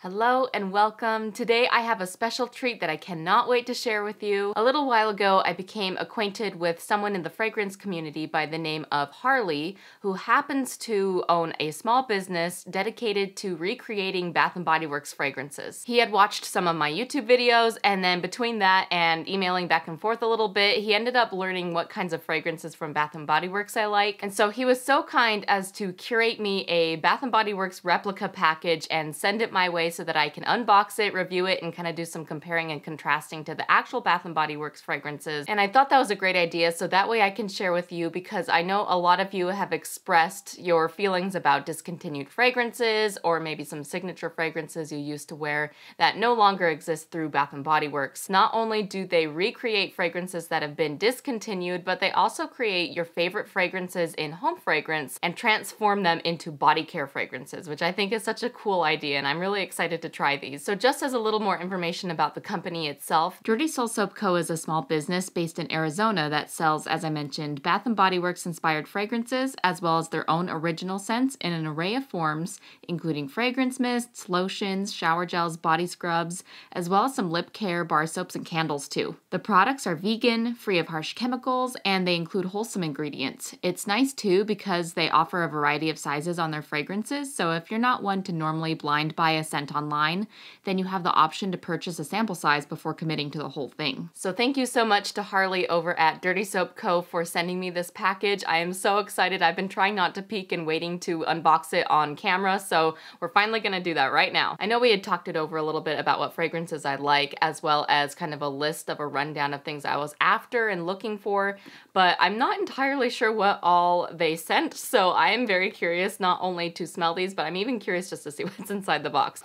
Hello and welcome. Today I have a special treat that I cannot wait to share with you. A little while ago I became acquainted with someone in the fragrance community by the name of Harley, who happens to own a small business dedicated to recreating Bath & Body Works fragrances. He had watched some of my YouTube videos, and then between that and emailing back and forth a little bit, he ended up learning what kinds of fragrances from Bath & Body Works I like. And so he was so kind as to curate me a Bath & Body Works replica package and send it my way so that I can unbox it, review it, and kind of do some comparing and contrasting to the actual Bath & Body Works fragrances. And I thought that was a great idea, so that way I can share with you, because I know a lot of you have expressed your feelings about discontinued fragrances, or maybe some signature fragrances you used to wear that no longer exist through Bath & Body Works. Not only do they recreate fragrances that have been discontinued, but they also create your favorite fragrances in home fragrance and transform them into body care fragrances, which I think is such a cool idea, and I'm really excited to try these. So just as a little more information about the company itself, Dirty Soul Soap Co. is a small business based in Arizona that sells, as I mentioned, Bath & Body Works inspired fragrances, as well as their own original scents in an array of forms, including fragrance mists, lotions, shower gels, body scrubs, as well as some lip care, bar soaps, and candles too. The products are vegan, free of harsh chemicals, and they include wholesome ingredients. It's nice too because they offer a variety of sizes on their fragrances, so if you're not one to normally blind buy a scent online, then you have the option to purchase a sample size before committing to the whole thing. So thank you so much to Harley over at Dirty Soap Co. for sending me this package. I am so excited. I've been trying not to peek and waiting to unbox it on camera, so we're finally gonna do that right now. I know we had talked it over a little bit about what fragrances I like, as well as kind of a list of a rundown of things I was after and looking for, but I'm not entirely sure what all they sent, so I am very curious not only to smell these, but I'm even curious just to see what's inside the box.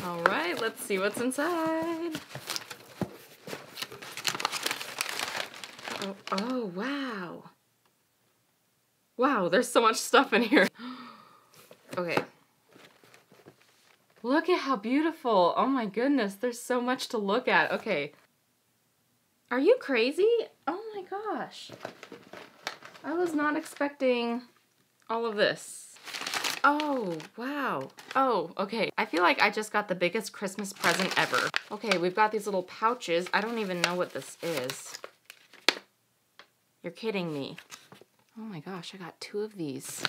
All right, let's see what's inside. Oh, wow. Wow, there's so much stuff in here. Okay. Look at how beautiful. Oh my goodness, there's so much to look at. Okay. Are you crazy? Oh my gosh. I was not expecting all of this. Oh, wow. Oh, okay. I feel like I just got the biggest Christmas present ever. Okay, we've got these little pouches. I don't even know what this is. You're kidding me. Oh my gosh, I got 2 of these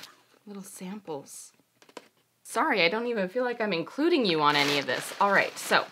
little samples. Sorry, I don't even feel like I'm including you on any of this. All right, so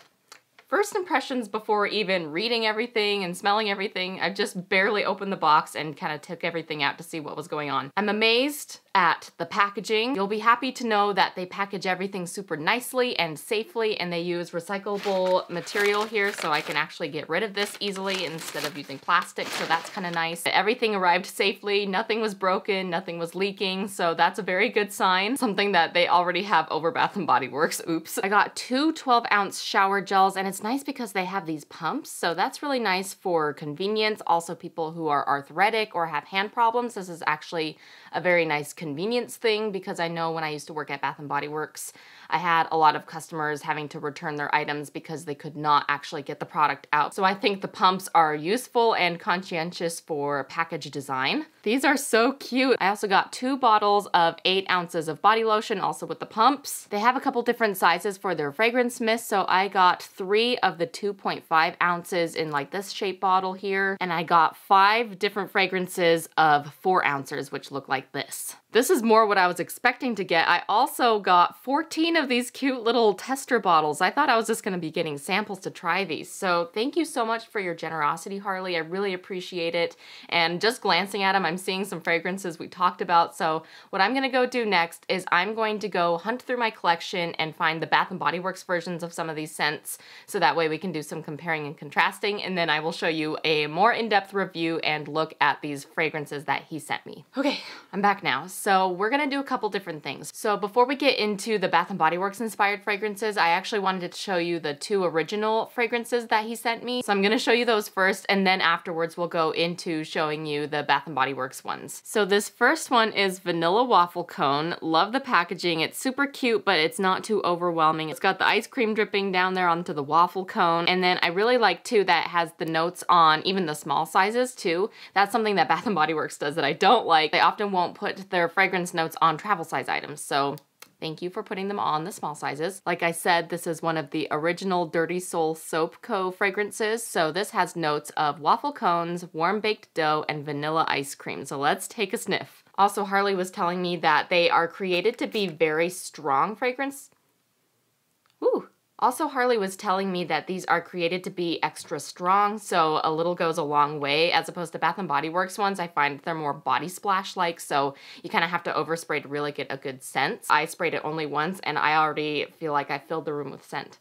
first impressions before even reading everything and smelling everything. I just barely opened the box and kind of took everything out to see what was going on. I'm amazed at the packaging. You'll be happy to know that they package everything super nicely and safely, and they use recyclable material here, so I can actually get rid of this easily instead of using plastic, so that's kind of nice. Everything arrived safely, nothing was broken, nothing was leaking, so that's a very good sign. Something that they already have over Bath & Body Works, oops. I got 2 12-ounce shower gels, and it's nice because they have these pumps, so that's really nice for convenience. Also, people who are arthritic or have hand problems, this is actually a very nice convenience thing, because I know when I used to work at Bath & Body Works, I had a lot of customers having to return their items because they could not actually get the product out. So I think the pumps are useful and conscientious for package design. These are so cute. I also got 2 bottles of 8 ounces of body lotion, also with the pumps. They have a couple different sizes for their fragrance mist, so I got 3 of the 2.5 ounces in like this shape bottle here, and I got 5 different fragrances of 4 ounces, which look like this. This is more what I was expecting to get. I also got 14 of these cute little tester bottles. I thought I was just gonna be getting samples to try these. So thank you so much for your generosity, Harley. I really appreciate it. And just glancing at them, I'm seeing some fragrances we talked about. So what I'm gonna go do next is I'm going to go hunt through my collection and find the Bath & Body Works versions of some of these scents, so that way we can do some comparing and contrasting, and then I will show you a more in-depth review and look at these fragrances that he sent me. Okay, I'm back now. So we're gonna do a couple different things. So before we get into the Bath & Body Works inspired fragrances, I actually wanted to show you the 2 original fragrances that he sent me. So I'm gonna show you those first, and then afterwards we'll go into showing you the Bath & Body Works ones. So this first one is Vanilla Waffle Cone. Love the packaging. It's super cute, but it's not too overwhelming. It's got the ice cream dripping down there onto the waffle cone. And then I really like too that it has the notes on even the small sizes too. That's something that Bath & Body Works does that I don't like. They often won't put their fragrance notes on travel size items. So Thank you for putting them on the small sizes. Like I said, this is one of the original Dirty Soul Soap Co. fragrances, so this has notes of waffle cones, warm baked dough, and vanilla ice cream. So let's take a sniff. Also, Harley was telling me that they are created to be very strong fragrance. Ooh. Also, Harley was telling me that these are created to be extra strong, so a little goes a long way, as opposed to Bath & Body Works ones. I find they're more body splash-like, so you kind of have to overspray to really get a good scent. I sprayed it only once, and I already feel like I filled the room with scent.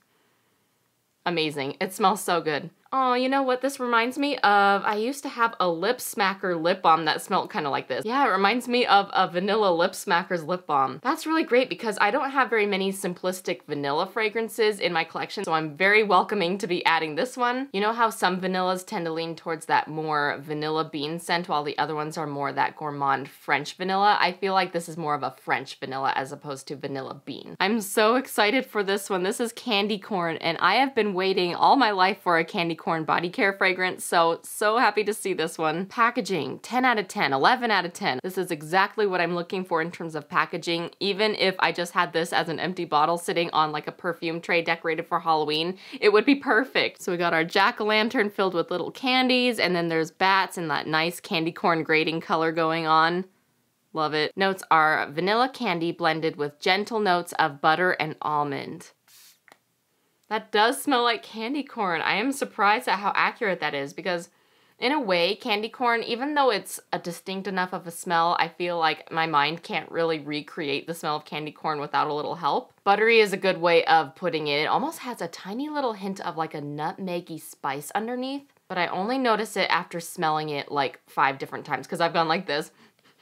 Amazing. It smells so good. Oh, you know what this reminds me of? I used to have a lip smacker lip balm that smelled kind of like this. Yeah, it reminds me of a vanilla lip smacker's lip balm. That's really great because I don't have very many simplistic vanilla fragrances in my collection, so I'm very welcoming to be adding this one. You know how some vanillas tend to lean towards that more vanilla bean scent while the other ones are more that gourmand French vanilla? I feel like this is more of a French vanilla as opposed to vanilla bean. I'm so excited for this one. This is candy corn, and I have been waiting all my life for a candy corn body care fragrance, so happy to see this one. Packaging, 10 out of 10, 11 out of 10. This is exactly what I'm looking for in terms of packaging. Even if I just had this as an empty bottle sitting on like a perfume tray decorated for Halloween, it would be perfect. So we got our jack-o'-lantern filled with little candies, and then there's bats and that nice candy corn grating color going on. Love it. Notes are vanilla candy blended with gentle notes of butter and almond. That does smell like candy corn. I am surprised at how accurate that is because in a way, candy corn, even though it's a distinct enough of a smell, I feel like my mind can't really recreate the smell of candy corn without a little help. Buttery is a good way of putting it. It almost has a tiny little hint of like a nutmeggy spice underneath, but I only notice it after smelling it like 5 different times because I've gone like this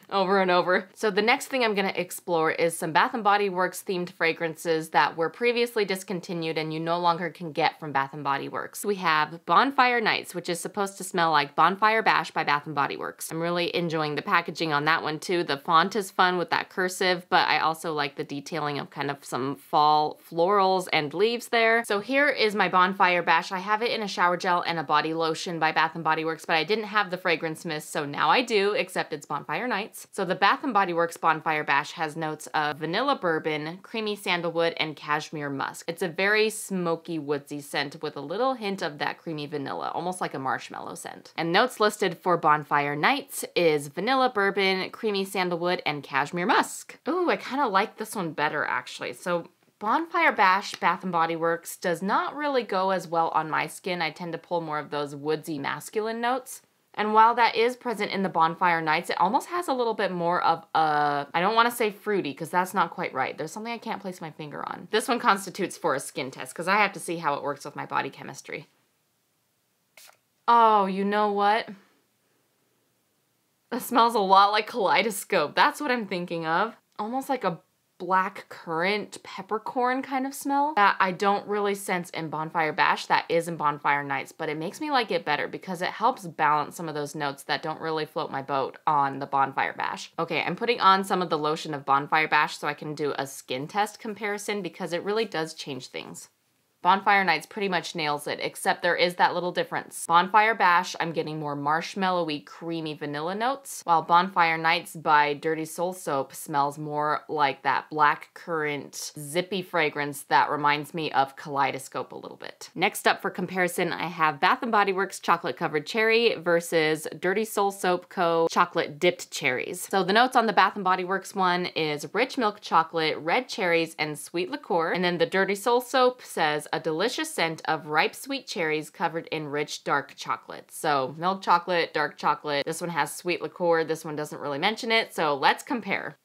over and over. So the next thing I'm going to explore is some Bath & Body Works themed fragrances that were previously discontinued and you no longer can get from Bath & Body Works. We have Bonfire Nights, which is supposed to smell like Bonfire Bash by Bath & Body Works. I'm really enjoying the packaging on that one too. The font is fun with that cursive, but I also like the detailing of kind of some fall florals and leaves there. So here is my Bonfire Bash. I have it in a shower gel and a body lotion by Bath & Body Works, but I didn't have the fragrance mist, so now I do, except it's Bonfire Nights. So the Bath & Body Works Bonfire Bash has notes of vanilla bourbon, creamy sandalwood, and cashmere musk. It's a very smoky, woodsy scent with a little hint of that creamy vanilla, almost like a marshmallow scent. And notes listed for Bonfire Nights is vanilla bourbon, creamy sandalwood, and cashmere musk. Ooh, I kind of like this one better actually. So Bonfire Bash Bath & Body Works does not really go as well on my skin. I tend to pull more of those woodsy masculine notes. And while that is present in the Bonfire Nights, it almost has a little bit more of a, I don't want to say fruity because that's not quite right. There's something I can't place my finger on. This one constitutes for a skin test because I have to see how it works with my body chemistry. Oh, you know what? It smells a lot like Kaleidoscope. That's what I'm thinking of. Almost like a black currant peppercorn kind of smell that I don't really sense in Bonfire Bash. That is in Bonfire Nights, but it makes me like it better because it helps balance some of those notes that don't really float my boat on the Bonfire Bash. Okay, I'm putting on some of the lotion of Bonfire Bash so I can do a skin test comparison because it really does change things. Bonfire Nights pretty much nails it, except there is that little difference. Bonfire Bash, I'm getting more marshmallowy, creamy vanilla notes, while Bonfire Nights by Dirty Soul Soap smells more like that black currant, zippy fragrance that reminds me of Kaleidoscope a little bit. Next up for comparison, I have Bath & Body Works Chocolate Covered Cherry versus Dirty Soul Soap Co. Chocolate Dipped Cherries. So the notes on the Bath & Body Works one is rich milk chocolate, red cherries, and sweet liqueur, and then the Dirty Soul Soap says a delicious scent of ripe sweet cherries covered in rich dark chocolate. So milk chocolate, dark chocolate. This one has sweet liqueur. This one doesn't really mention it. So let's compare.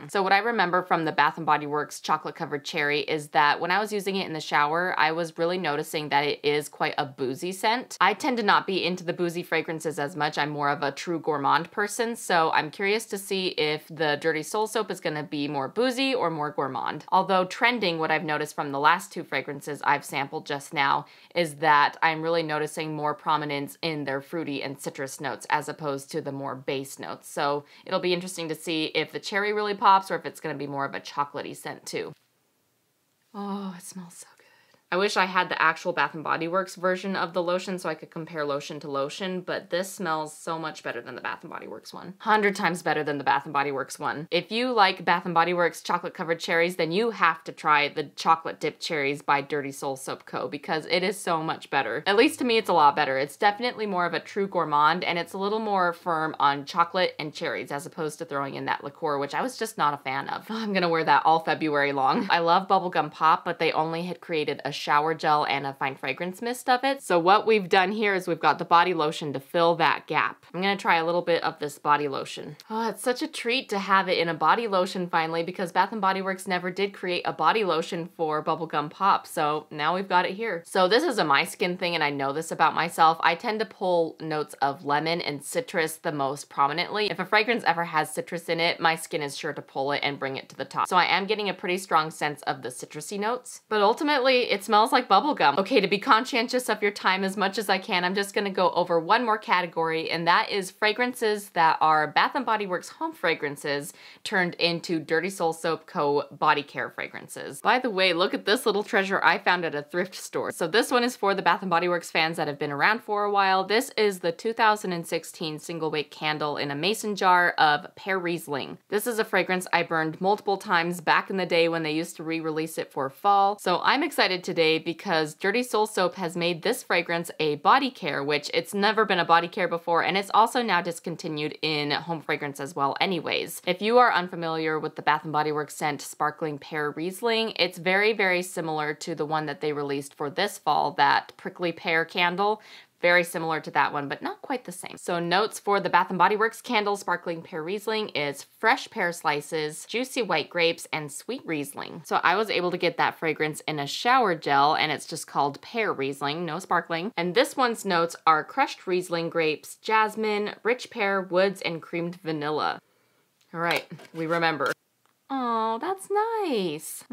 So what I remember from the Bath & Body Works Chocolate Covered Cherry is that when I was using it in the shower, I was really noticing that it is quite a boozy scent. I tend to not be into the boozy fragrances as much. I'm more of a true gourmand person, so I'm curious to see if the Dirty Soul Soap is going to be more boozy or more gourmand. Although trending, what I've noticed from the last 2 fragrances I've sampled just now is that I'm really noticing more prominence in their fruity and citrus notes as opposed to the more base notes. So it'll be interesting to see if the cherry really pops or if it's going to be more of a chocolatey scent too. Oh, it smells so good. I wish I had the actual Bath & Body Works version of the lotion so I could compare lotion to lotion, but this smells so much better than the Bath & Body Works one. 100 times better than the Bath & Body Works one. If you like Bath & Body Works chocolate covered cherries, then you have to try the chocolate dipped cherries by Dirty Soul Soap Co. because it is so much better. At least to me, it's a lot better. It's definitely more of a true gourmand, and it's a little more firm on chocolate and cherries as opposed to throwing in that liqueur, which I was just not a fan of. I'm gonna wear that all February long. I love bubblegum pop, but they only had created a shower gel and a fine fragrance mist of it. So what we've done here is we've got the body lotion to fill that gap. I'm gonna try a little bit of this body lotion. Oh, it's such a treat to have it in a body lotion finally, because Bath & Body Works never did create a body lotion for bubblegum pop, so now we've got it here. So this is a my skin thing, and I know this about myself. I tend to pull notes of lemon and citrus the most prominently. If a fragrance ever has citrus in it, my skin is sure to pull it and bring it to the top. So I am getting a pretty strong sense of the citrusy notes, but ultimately it smells like bubblegum. Okay, to be conscientious of your time as much as I can, I'm just gonna go over one more category, and that is fragrances that are Bath & Body Works home fragrances turned into Dirty Soul Soap Co. body care fragrances. By the way, look at this little treasure I found at a thrift store. So this one is for the Bath & Body Works fans that have been around for a while. This is the 2016 single wick candle in a mason jar of Pear Riesling. This is a fragrance I burned multiple times back in the day when they used to re-release it for fall. So I'm excited today because Dirty Soul Soap has made this fragrance a body care, which it's never been a body care before, and it's also now discontinued in home fragrance as well anyways. If you are unfamiliar with the Bath & Body Works scent Sparkling Pear Riesling, it's very, very similar to the one that they released for this fall, that Prickly Pear candle. Very similar to that one, but not quite the same. So notes for the Bath & Body Works candle Sparkling Pear Riesling is fresh pear slices, juicy white grapes, and sweet Riesling. So I was able to get that fragrance in a shower gel, and it's just called Pear Riesling, no sparkling. And this one's notes are crushed Riesling grapes, jasmine, rich pear, woods, and creamed vanilla. All right, we remember. Oh, that's nice.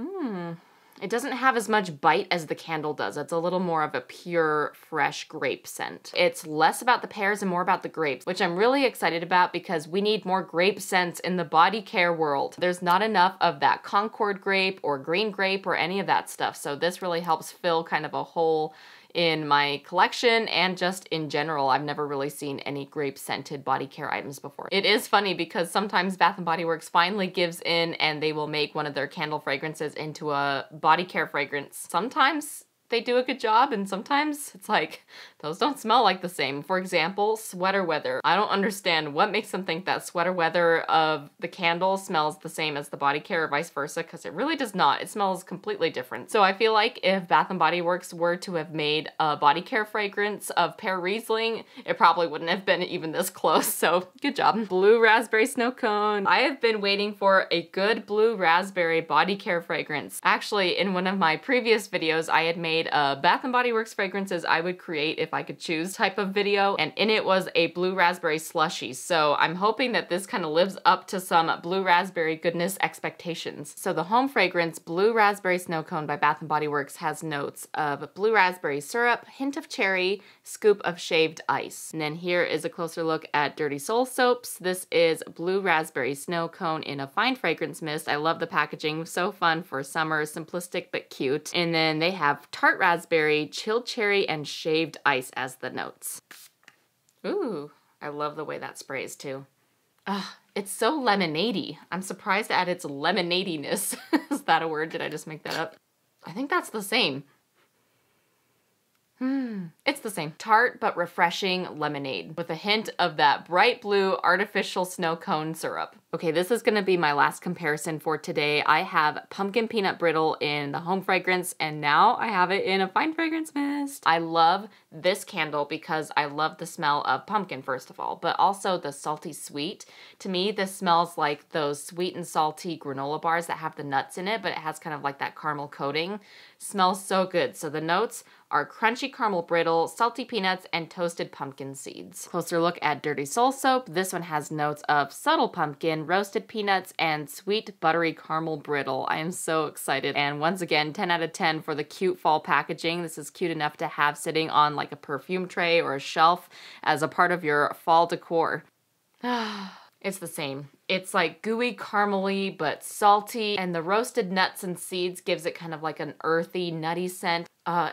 It doesn't have as much bite as the candle does. It's a little more of a pure, fresh grape scent. It's less about the pears and more about the grapes, which I'm really excited about because we need more grape scents in the body care world. There's not enough of that Concord grape or green grape or any of that stuff, so this really helps fill kind of a hole in my collection and just in general. I've never really seen any grape scented body care items before. It is funny because sometimes Bath & Body Works finally gives in and they will make one of their candle fragrances into a body care fragrance. Sometimes they do a good job, and sometimes it's like, those don't smell like the same. For example, Sweater Weather. I don't understand what makes them think that Sweater Weather of the candle smells the same as the body care or vice versa, because it really does not. It smells completely different. So I feel like if Bath & Body Works were to have made a body care fragrance of Pear Riesling, it probably wouldn't have been even this close, so good job. Blue Raspberry Snow Cone. I have been waiting for a good blue raspberry body care fragrance. Actually, in one of my previous videos, I had made a Bath & Body Works fragrances I would create if I could choose type of video, and in it was a blue raspberry slushie. So I'm hoping that this kind of lives up to some blue raspberry goodness expectations. So the home fragrance Blue Raspberry Snow Cone by Bath & Body Works has notes of blue raspberry syrup, hint of cherry, scoop of shaved ice. And then here is a closer look at Dirty Soul Soaps. This is Blue Raspberry Snow Cone in a fine fragrance mist. I love the packaging, so fun for summer, simplistic but cute. And then they have tart raspberry, chilled cherry, and shaved ice as the notes. Ooh, I love the way that sprays too. It's so lemonade-y. I'm surprised at its lemonade-iness. Is that a word? Did I just make that up? I think that's the same. It's the same. Tart but refreshing lemonade with a hint of that bright blue artificial snow cone syrup. Okay, this is gonna be my last comparison for today. I have pumpkin peanut brittle in the home fragrance, and now I have it in a fine fragrance mist. I love this candle because I love the smell of pumpkin, first of all, but also the salty sweet. To me, this smells like those sweet and salty granola bars that have the nuts in it, but it has kind of like that caramel coating. Smells so good. So the notes are crunchy caramel brittle, salty peanuts, and toasted pumpkin seeds. Closer look at Dirty Soul Soap. This one has notes of subtle pumpkin, roasted peanuts, and sweet buttery caramel brittle. I am so excited. And once again, 10 out of 10 for the cute fall packaging. This is cute enough to have sitting on like a perfume tray or a shelf as a part of your fall decor. It's the same. It's like gooey caramely but salty, and the roasted nuts and seeds gives it kind of like an earthy, nutty scent.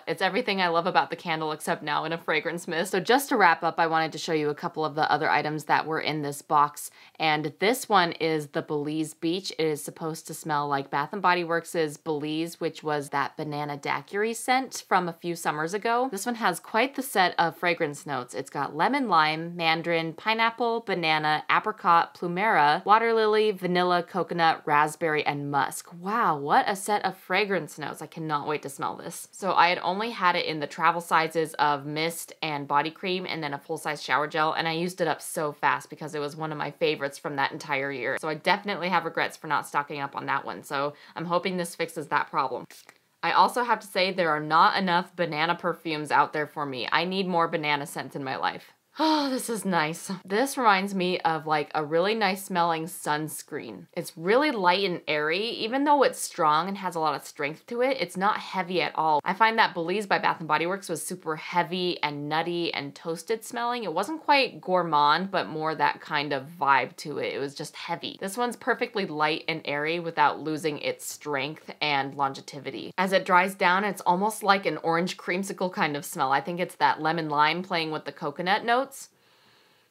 It's everything I love about the candle except now in a fragrance mist. So just to wrap up, I wanted to show you a couple of the other items that were in this box. And this one is the Belize Beach. It is supposed to smell like Bath & Body Works' Belize, which was that banana daiquiri scent from a few summers ago. This one has quite the set of fragrance notes. It's got lemon lime, mandarin, pineapple, banana, apricot, plumera, water lily, vanilla, coconut, raspberry, and musk. Wow, what a set of fragrance notes. I cannot wait to smell this. So I had only had it in the travel sizes of mist and body cream and then a full-size shower gel, and I used it up so fast because it was one of my favorites from that entire year. So I definitely have regrets for not stocking up on that one, so I'm hoping this fixes that problem. I also have to say there are not enough banana perfumes out there for me. I need more banana scents in my life. Oh, this is nice. This reminds me of like a really nice smelling sunscreen. It's really light and airy. Even though it's strong and has a lot of strength to it, it's not heavy at all. I find that Belize by Bath & Body Works was super heavy and nutty and toasted smelling. It wasn't quite gourmand, but more that kind of vibe to it. It was just heavy. This one's perfectly light and airy without losing its strength and longevity. As it dries down, it's almost like an orange creamsicle kind of smell. I think it's that lemon lime playing with the coconut notes.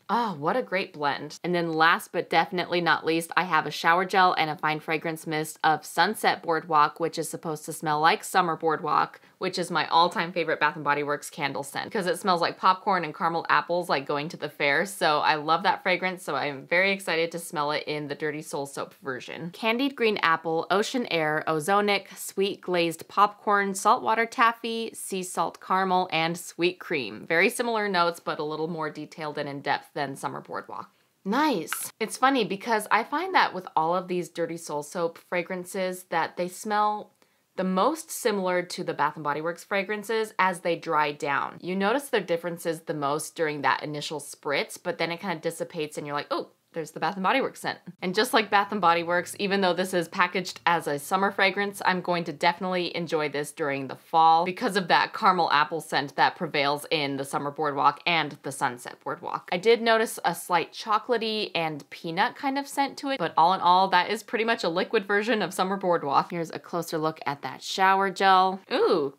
Oh, what a great blend. And then last but definitely not least, I have a shower gel and a fine fragrance mist of Sunset Boardwalk, which is supposed to smell like Summer Boardwalk, which is my all-time favorite Bath & Body Works candle scent because it smells like popcorn and caramel apples like going to the fair. So I love that fragrance, so I'm very excited to smell it in the Dirty Soul Soap version. Candied green apple, ocean air, ozonic, sweet glazed popcorn, saltwater taffy, sea salt caramel, and sweet cream. Very similar notes, but a little more detailed and in-depth than Summer Boardwalk. Nice. It's funny because I find that with all of these Dirty Soul Soap fragrances that they smell the most similar to the Bath & Body Works fragrances as they dry down. You notice their differences the most during that initial spritz, but then it kind of dissipates and you're like, oh, there's the Bath & Body Works scent. And just like Bath & Body Works, even though this is packaged as a summer fragrance, I'm going to definitely enjoy this during the fall because of that caramel apple scent that prevails in the Summer Boardwalk and the Sunset Boardwalk. I did notice a slight chocolatey and peanut kind of scent to it, but all in all, that is pretty much a liquid version of Summer Boardwalk. Here's a closer look at that shower gel. Ooh.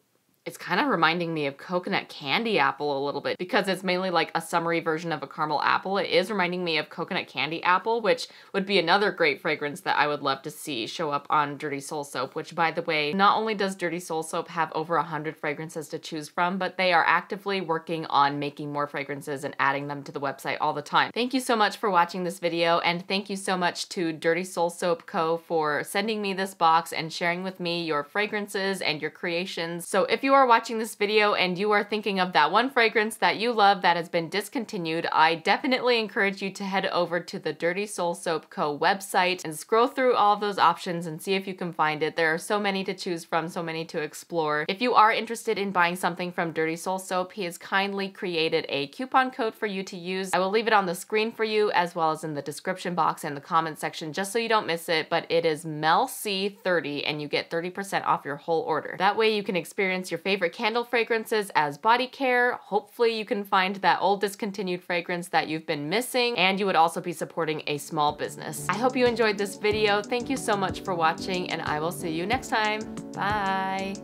It's kind of reminding me of coconut candy apple a little bit because it's mainly like a summery version of a caramel apple. It is reminding me of coconut candy apple, which would be another great fragrance that I would love to see show up on Dirty Soul Soap, which by the way, not only does Dirty Soul Soap have over 100 fragrances to choose from, but they are actively working on making more fragrances and adding them to the website all the time. Thank you so much for watching this video, and thank you so much to Dirty Soul Soap Co. for sending me this box and sharing with me your fragrances and your creations. So if you are watching this video and you are thinking of that one fragrance that you love that has been discontinued, I definitely encourage you to head over to the Dirty Soul Soap Co. website and scroll through all of those options and see if you can find it. There are so many to choose from, so many to explore. If you are interested in buying something from Dirty Soul Soap, he has kindly created a coupon code for you to use. I will leave it on the screen for you as well as in the description box and the comment section just so you don't miss it, but it is MELC30 and you get 30% off your whole order. That way you can experience your favorite candle fragrances as body care. Hopefully you can find that old discontinued fragrance that you've been missing, and you would also be supporting a small business. I hope you enjoyed this video. Thank you so much for watching, and I will see you next time. Bye!